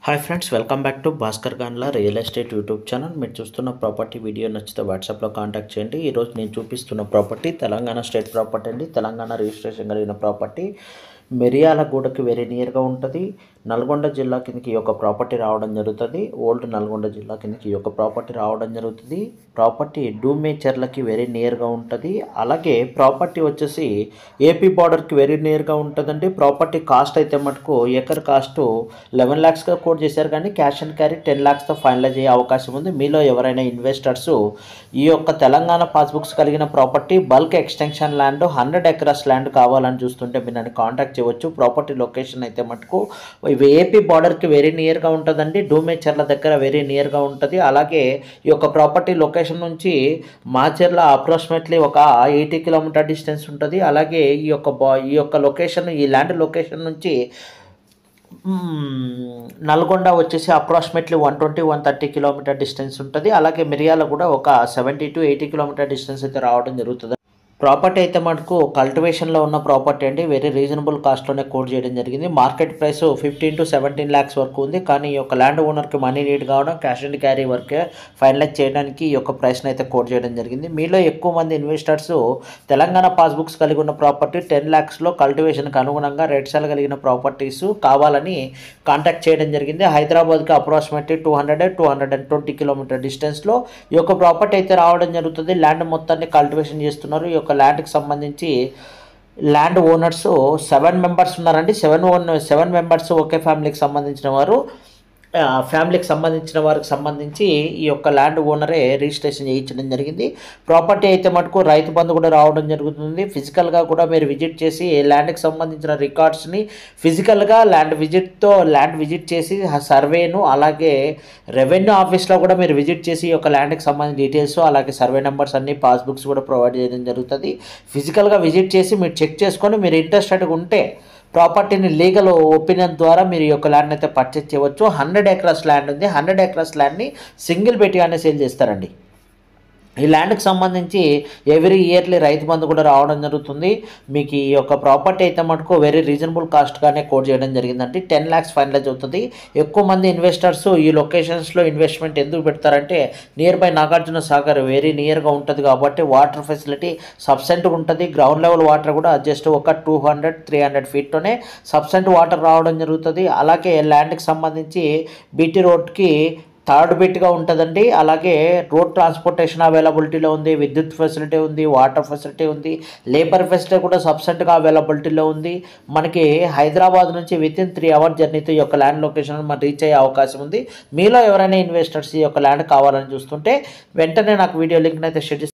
Hi friends, welcome back to Bhaskar Ganla real estate YouTube channel. మీరు చూస్తున్న property video నచ్చితే వాట్సాప్లో కాంటాక్ట్ చేయండి. ఈరోజు నేను చూపిస్తున్న ప్రాపర్టీ తెలంగాణ స్టేట్ ప్రాపర్టీ అండి. తెలంగాణ రిజిస్ట్రేషన్ కలిగిన ప్రాపర్టీ మిర్యాలగూడకి వెరీ నియర్గా ఉంటుంది. నల్గొండ జిల్లా కిందకి ఈ యొక్క ప్రాపర్టీ రావడం జరుగుతుంది. ఓల్డ్ నల్గొండ జిల్లా కిందకి ఈ యొక్క ప్రాపర్టీ రావడం జరుగుతుంది. ప్రాపర్టీ డూమేచర్లకి వెరీ నియర్గా ఉంటుంది. అలాగే ప్రాపర్టీ వచ్చేసి ఏపీ బార్డర్కి వెరీ నియర్గా ఉంటుందండి. ప్రాపర్టీ కాస్ట్ అయితే మటుకు ఎకర్ కాస్ట్ 11 lakhsగా కోట్ చేశారు, కానీ క్యాష్ అండ్ క్యారీ 10 lakhsతో ఫైనలైజ్ అయ్యే అవకాశం ఉంది. మీలో ఎవరైనా ఇన్వెస్టర్స్ ఈ యొక్క తెలంగాణ పాస్బుక్స్ కలిగిన property bulk extension land 100 acres land కావాలని చూస్తుంటే మీరు నన్ను కాంటాక్ట్ చేయవచ్చు. ప్రాపర్టీ లొకేషన్ అయితే మటుకు ఇవి ఏపీ బార్డర్కి వెరీ నియర్గా ఉంటుందండి. డూమేచర్ల దగ్గర వెరీ నియర్గా ఉంటుంది. అలాగే ఈ యొక్క ప్రాపర్టీ లొకేషన్ నుంచి మాచర్ల అప్రాక్సిమేట్లీ ఒక 80 kilometer డిస్టెన్స్ ఉంటుంది. అలాగే ఈ యొక్క లొకేషన్, ఈ ల్యాండ్ లొకేషన్ నుంచి నల్గొండ వచ్చేసి అప్రాక్సిమేట్లీ 120-130 kilometer డిస్టెన్స్ ఉంటుంది. అలాగే మిర్యాల కూడా ఒక 70 to 80 kilometer డిస్టెన్స్ అయితే రావడం జరుగుతుంది. ప్రాపర్టీ అయితే మనకు కల్టివేషన్లో ఉన్న ప్రాపర్టీ అండి. వెరీ రీజనబుల్ కాస్ట్లోనే కోట్ చేయడం జరిగింది. మార్కెట్ ప్రైస్ 15 to 17 lakhs వరకు ఉంది. కానీ ఈ యొక్క ల్యాండ్ ఓనర్కి మనీ నీడ్ కావడం, క్యాష్ అండ్ క్యారీ వర్కే ఫైనలైజ్ చేయడానికి ఈ యొక్క ప్రైస్ని అయితే కోట్ చేయడం జరిగింది. మీలో ఎక్కువ మంది ఇన్వెస్టర్స్ తెలంగాణ పాస్బుక్స్ కలిగి ఉన్న ప్రాపర్టీ 10 lakhsలో కల్టివేషన్కి అనుగుణంగా రెడ్ సెల్ కలిగిన ప్రాపర్టీస్ కావాలని కాంటాక్ట్ చేయడం జరిగింది. హైదరాబాద్కి అప్రాక్సిమేట్లీ 200-220 kilometer డిస్టెన్స్లో ఈ యొక్క ప్రాపర్టీ అయితే రావడం జరుగుతుంది. ల్యాండ్ మొత్తాన్ని కల్టివేషన్ చేస్తున్నారు. ఈ యొక్క ల్యాండ్కి సంబంధించి ల్యాండ్ ఓనర్స్ 7 members ఉన్నారండి. 7 members ఒకే ఫ్యామిలీకి సంబంధించిన వారు. ఫ్యామిలీకి సంబంధించిన వారికి సంబంధించి ఈ యొక్క ల్యాండ్ ఓనరే రిజిస్ట్రేషన్ చేయించడం జరిగింది. ప్రాపర్టీ అయితే మటుకు రైతు బంధు కూడా రావడం జరుగుతుంది. ఫిజికల్గా కూడా మీరు విజిట్ చేసి ల్యాండ్కి సంబంధించిన రికార్డ్స్ని ఫిజికల్గా ల్యాండ్ విజిట్ చేసి సర్వేను, అలాగే రెవెన్యూ ఆఫీస్లో కూడా మీరు విజిట్ చేసి ఈ యొక్క ల్యాండ్కి సంబంధించిన డీటెయిల్స్, అలాగే సర్వే నెంబర్స్ అన్ని పాస్బుక్స్ కూడా ప్రొవైడ్ చేయడం జరుగుతుంది. ఫిజికల్గా విజిట్ చేసి మీరు చెక్ చేసుకొని మీరు ఇంట్రెస్టెడ్గా ఉంటే ప్రాపర్టీని లీగల్ ఒపీనియన్ ద్వారా మీరు ఈ యొక్క ల్యాండ్ అయితే పర్చేస్ చేయవచ్చు. 100 acres ల్యాండ్ ఉంది. 100 acres ల్యాండ్ని సింగిల్ బెట్గానే సేల్ చేస్తారండి. ఈ ల్యాండ్కి సంబంధించి ఎవ్రీ ఇయర్లీ రైతు బంధు కూడా రావడం జరుగుతుంది. మీకు ఈ యొక్క ప్రాపర్టీ అయితే మటుకు వెరీ రీజనబుల్ కాస్ట్గానే కోట్ చేయడం జరిగిందండి. 10 lakhs ఫైనలైజ్ అవుతుంది. ఎక్కువ మంది ఇన్వెస్టర్స్ ఈ లొకేషన్స్లో ఇన్వెస్ట్మెంట్ ఎందుకు పెడతారంటే near by Nagarjuna Sagar very నియర్గా ఉంటుంది కాబట్టి వాటర్ ఫెసిలిటీ సబ్సెంట్గా ఉంటుంది. గ్రౌండ్ లెవెల్ వాటర్ కూడా జస్ట్ ఒక 200-300 feetలోనే సబ్సెంట్ వాటర్ రావడం జరుగుతుంది. అలాగే ల్యాండ్కి సంబంధించి బీటీ రోడ్కి థర్డ్ బిట్గా ఉంటుందండి. అలాగే రోడ్ ట్రాన్స్పోర్టేషన్ అవైలబిలిటీలో ఉంది, విద్యుత్ ఫెసిలిటీ ఉంది, వాటర్ ఫెసిలిటీ ఉంది, లేబర్ ఫెసిలిటీ కూడా సబ్సెంట్గా అవైలబిలిటీలో ఉంది. మనకి హైదరాబాద్ నుంచి వితిన్ 3 hour జర్నీతో ఈ యొక్క ల్యాండ్ లొకేషన్ మనం రీచ్ అయ్యే అవకాశం ఉంది. మీలో ఎవరైనా ఇన్వెస్టర్స్ ఈ యొక్క ల్యాండ్ కావాలని చూస్తుంటే వెంటనే నాకు వీడియో లింక్ని అయితే షేర్ చేసి